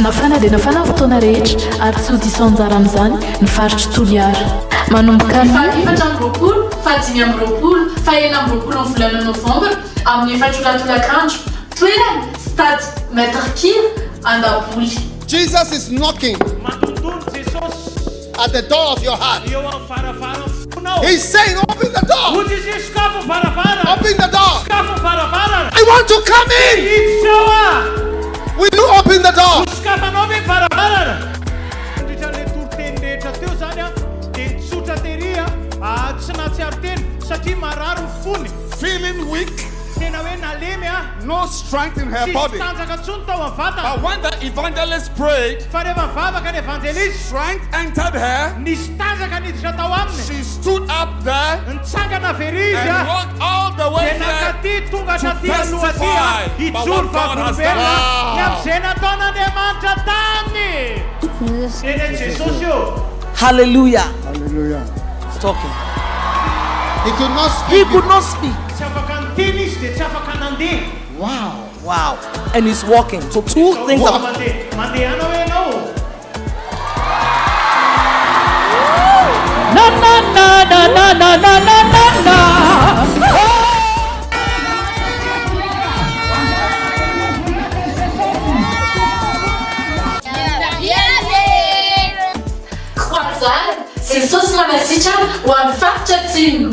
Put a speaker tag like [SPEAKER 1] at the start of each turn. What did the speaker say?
[SPEAKER 1] Nafana dia nafana fotoana rehetra ary tsy ho diso anjara amin'izany ny faritry Toliara. Manomboka ny
[SPEAKER 2] 7 fa 5 fa 9 volana Novambra amin'ny efatolatolan-kandro toerany stade Maître Kir Andaboly.
[SPEAKER 3] Jesus is knocking at the door of your heart. He's saying, open the door. Open the door. I want to come in. Will you open the door? Feeling weak, no strength in her body. But when the evangelist prayed, strength entered her. She stood up there and walked all the way there to testify about what God has done.
[SPEAKER 4] Hallelujah.
[SPEAKER 3] Hallelujah.
[SPEAKER 4] He's talking.
[SPEAKER 3] He could not speak.
[SPEAKER 4] He could not speak.
[SPEAKER 3] Wow.
[SPEAKER 4] Wow. And he's walking. So two things are.
[SPEAKER 5] Na na na na na na na na na.
[SPEAKER 2] CROISADE, Jesosy Manasitrana ho an'ny faritra Atsimo.